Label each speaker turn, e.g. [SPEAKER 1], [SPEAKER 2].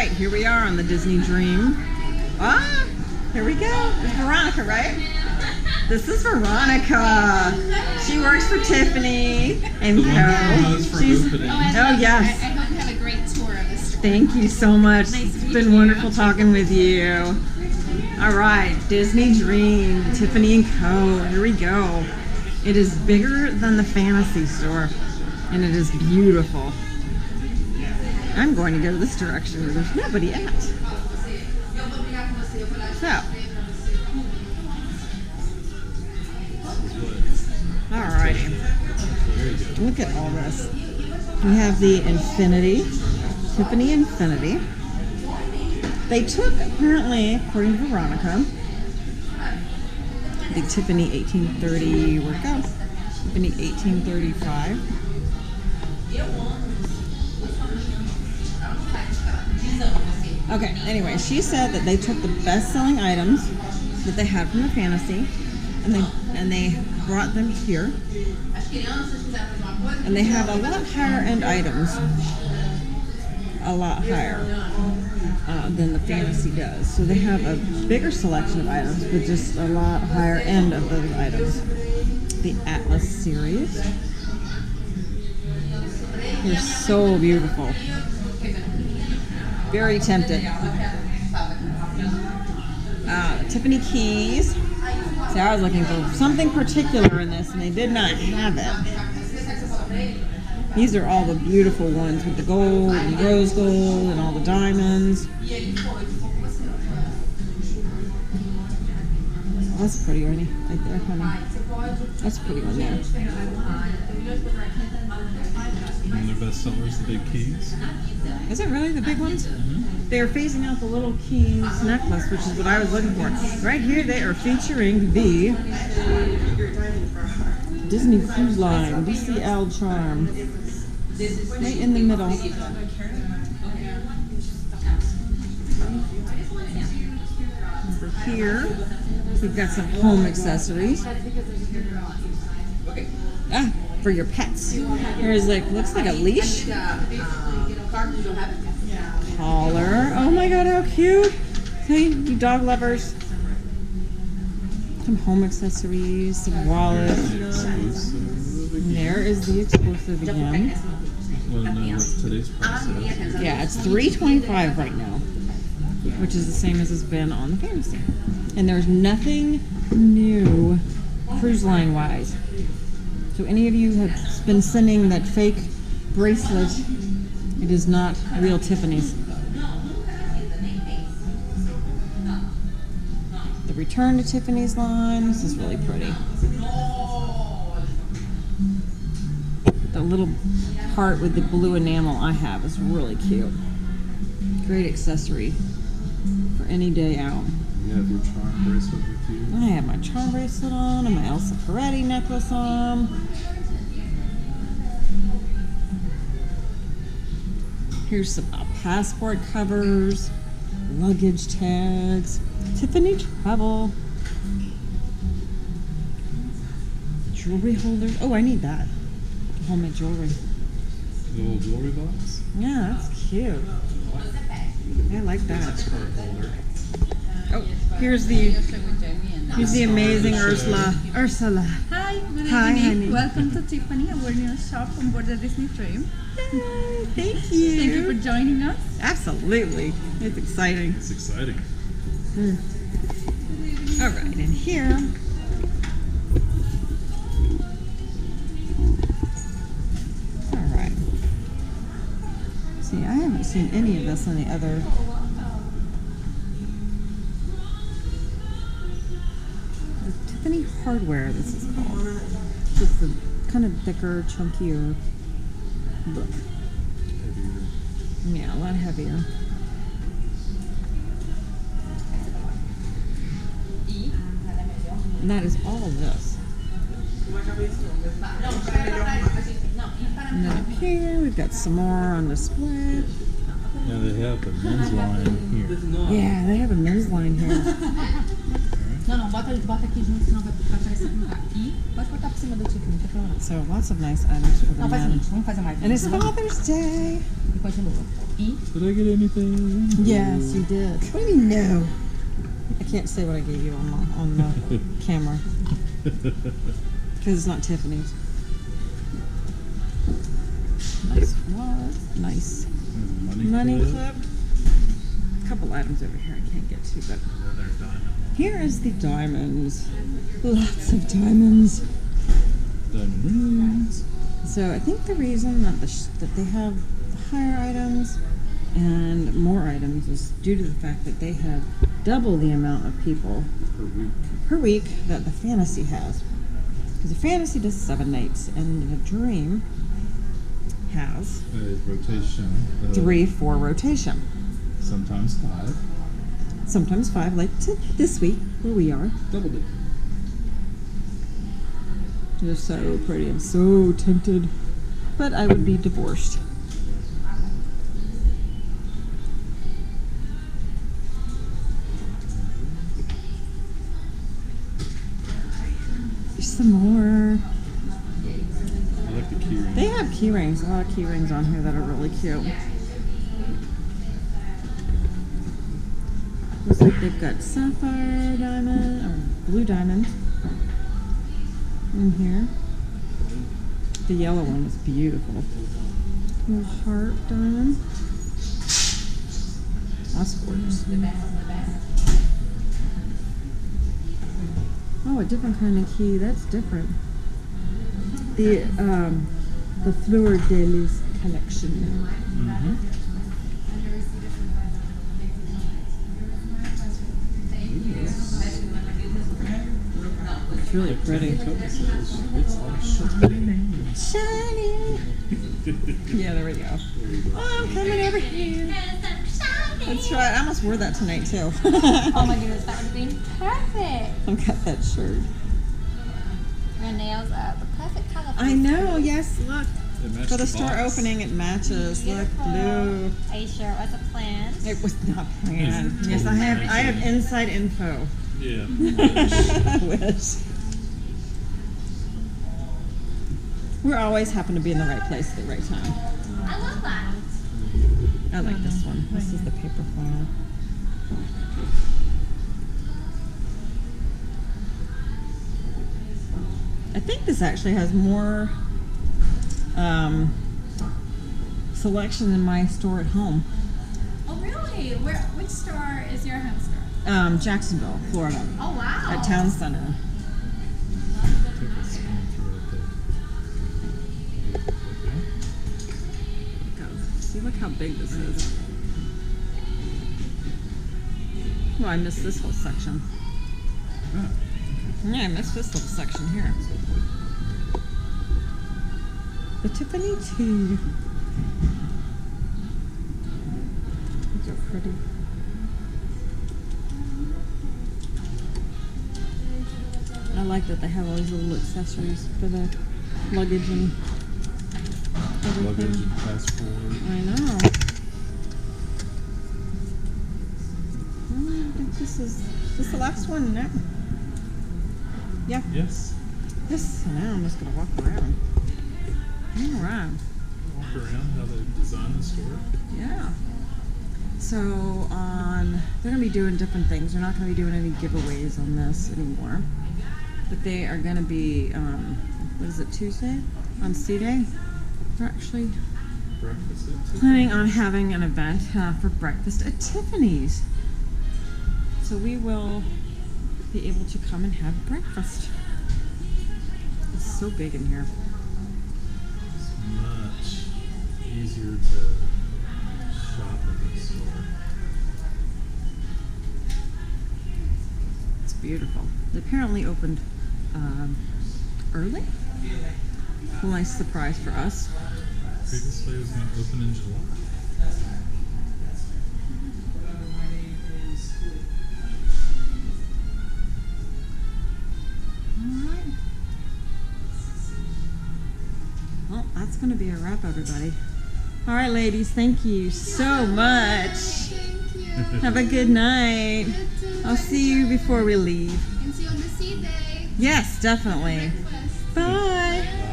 [SPEAKER 1] right, here we are on the Disney Dream. Ah, here we go. It's Veronica, right? This is Veronica. She works for Tiffany and Co. Oh yes.
[SPEAKER 2] I hope you have a great tour of the store.
[SPEAKER 1] Thank you so much. It's been wonderful talking with you. All right, Disney Dream, Tiffany & Co. Here we go. It is bigger than the Fantasy store, and it is beautiful. I'm going to go this direction where there's nobody at. So, alrighty. Look at all this. We have the Infinity, Tiffany Infinity. They took, apparently, according to Veronica, the Tiffany 1830, where'd it go? Tiffany 1835. Okay, anyway, she said that they took the best-selling items that they had from the Fantasy, and they brought them here. And they have a lot higher-end items, a lot higher than the Fantasy does. So they have a bigger selection of items, but just a lot higher end of those items. The Atlas series. They're so beautiful. Very tempted. Tiffany keys. See, I was looking for something particular in this, and they did not have it. These are all the beautiful ones with the gold and rose gold and all the diamonds. Oh, that's pretty, Ernie. Right there, honey. That's a pretty one there.
[SPEAKER 3] And their best sellers, the big keys.
[SPEAKER 1] Is it really the big ones?
[SPEAKER 3] Mm-hmm.
[SPEAKER 1] They're phasing out the little keys necklace, which is what I was looking for. Right here, they are featuring the Disney Cruise Line DCL charm. Right in the middle. Over here, we've got some home accessories. Ah, for your pets. Here's like, looks like a leash. Collar. Oh my god, how cute. Hey, you dog lovers. Some home accessories, some wallets. And there is the exclusive again.
[SPEAKER 3] Want to know what today's price is?
[SPEAKER 1] Yeah, it's $325 right now, which is the same as it's been on the Fantasy. And there's nothing new cruise line wise. So any of you have been sending that fake bracelet, it is not real Tiffany's. The return to Tiffany's line, this is really pretty. The little part with the blue enamel I have is really cute. Great accessory for any day out.
[SPEAKER 3] You have your charm bracelet with you.
[SPEAKER 1] I have my charm bracelet on and my Elsa Ferretti necklace on. Here's some passport covers, luggage tags, Tiffany travel, jewelry holders. Oh, I need that. Hold my jewelry.
[SPEAKER 3] The little jewelry box?
[SPEAKER 1] Yeah, that's cute. I like that. Oh, here's the amazing Ursula.
[SPEAKER 4] Hi, good
[SPEAKER 1] Hi,
[SPEAKER 4] evening.
[SPEAKER 1] honey.
[SPEAKER 4] Welcome to Tiffany, our new shop on board the Disney Dream.
[SPEAKER 1] Yay, thank you.
[SPEAKER 4] Thank you for joining us.
[SPEAKER 1] Absolutely. It's exciting.
[SPEAKER 3] It's exciting.
[SPEAKER 1] All right, and here. All right. See, I haven't seen any of this on the other. The Tiffany hardware, this is called. Just the kind of thicker, chunkier look. Yeah, a lot heavier. And that is all of this. And then up here, we've got some more on display.
[SPEAKER 3] Yeah, they have the men's line here.
[SPEAKER 1] Yeah, they have a men's line here.
[SPEAKER 2] Não, bota aqui junto, senão vai parecer que não tá. E pode botar por cima do Tiffany, não tem problema não.
[SPEAKER 1] So lots of nice items for the
[SPEAKER 2] Não, faz o
[SPEAKER 1] men.
[SPEAKER 2] seguinte, vamos fazer mais.
[SPEAKER 1] And it's Father's Day.
[SPEAKER 2] E continua. E
[SPEAKER 3] Did I get anything?
[SPEAKER 1] Yes, you did. What do you mean no? I can't say what I gave you on the camera because it's not Tiffany's. Nice what? Nice money clip. A couple items over here I can't get to, but here is the diamonds. Lots of diamonds.
[SPEAKER 3] Diamond rings.
[SPEAKER 1] So I think the reason that that they have the higher items and more items is due to the fact that they have double the amount of people per week that the fantasy has. Because the fantasy does 7 nights and the dream has
[SPEAKER 3] A rotation.
[SPEAKER 1] 3-4 rotation.
[SPEAKER 3] Sometimes 5.
[SPEAKER 1] Sometimes 5, like this week where we are.
[SPEAKER 3] Double dip.
[SPEAKER 1] They're so pretty. I'm so tempted. But I would be divorced. There's some more.
[SPEAKER 3] I like the key ring.
[SPEAKER 1] They have key rings. A lot of key rings on here that are really cute. Looks like they've got sapphire diamond or blue diamond in here. The yellow one is beautiful. Little heart diamond. That's gorgeous. Oh, a different kind of key. That's different. The Fleur de Lis collection.
[SPEAKER 3] Mm-hmm.
[SPEAKER 1] It's really pretty.
[SPEAKER 3] It's all shiny.
[SPEAKER 1] Shiny. Yeah, there we go. Oh, I'm coming over here. That's right. I almost wore that tonight too.
[SPEAKER 2] oh my goodness, that would have been perfect.
[SPEAKER 1] I've got that shirt.
[SPEAKER 2] Your nails are the perfect color.
[SPEAKER 1] I know. Yes, look.
[SPEAKER 3] It matched
[SPEAKER 1] For the store
[SPEAKER 3] box.
[SPEAKER 1] opening, it matches. Look,
[SPEAKER 2] Beautiful.
[SPEAKER 1] blue.
[SPEAKER 2] Are you sure it was a plan?
[SPEAKER 1] It was not planned.
[SPEAKER 3] It's
[SPEAKER 1] Yes, I have
[SPEAKER 3] totally
[SPEAKER 1] inside info.
[SPEAKER 3] Yeah.
[SPEAKER 1] I wish. We're always happen to be in the right place at the right time.
[SPEAKER 2] I love that.
[SPEAKER 1] I like this one. This is the paper flower. I think this actually has more selection than my store at home.
[SPEAKER 2] Oh really? Which store is your home store?
[SPEAKER 1] Jacksonville, Florida,
[SPEAKER 2] Oh wow.
[SPEAKER 1] at Town Center.
[SPEAKER 3] Take a spin through it there.
[SPEAKER 1] See, look how big this is. Oh, I missed this whole section.
[SPEAKER 3] Ah,
[SPEAKER 1] Yeah, I missed this little section here. The Tiffany tea. These are pretty. I like that they have all these little accessories for the luggage and everything.
[SPEAKER 3] luggage and passport.
[SPEAKER 1] I know. I think this is the last one now. Yeah.
[SPEAKER 3] Yes.
[SPEAKER 1] Yes. So now I'm just gonna walk around. All right.
[SPEAKER 3] Walk around how they design the store.
[SPEAKER 1] Yeah. So they're gonna be doing different things. They're not gonna be doing any giveaways on this anymore. But they are gonna be, what is it, Tuesday? On C-Day? They're actually
[SPEAKER 3] Breakfast at
[SPEAKER 1] planning on having an event for breakfast at Tiffany's. So we will be able to come and have breakfast. It's so big in here.
[SPEAKER 3] It's much easier to shop in the store.
[SPEAKER 1] It's beautiful. They apparently opened early. A nice surprise for us.
[SPEAKER 3] Previously it was going to open in July.
[SPEAKER 1] Alright. Well, that's going to be a wrap, everybody. Alright, ladies, thank you so much.
[SPEAKER 2] Thank you.
[SPEAKER 1] Have a good night. I'll see you before we leave.
[SPEAKER 5] And see you on the sea day.
[SPEAKER 1] Yes, definitely.
[SPEAKER 5] Breakfast.
[SPEAKER 1] Bye.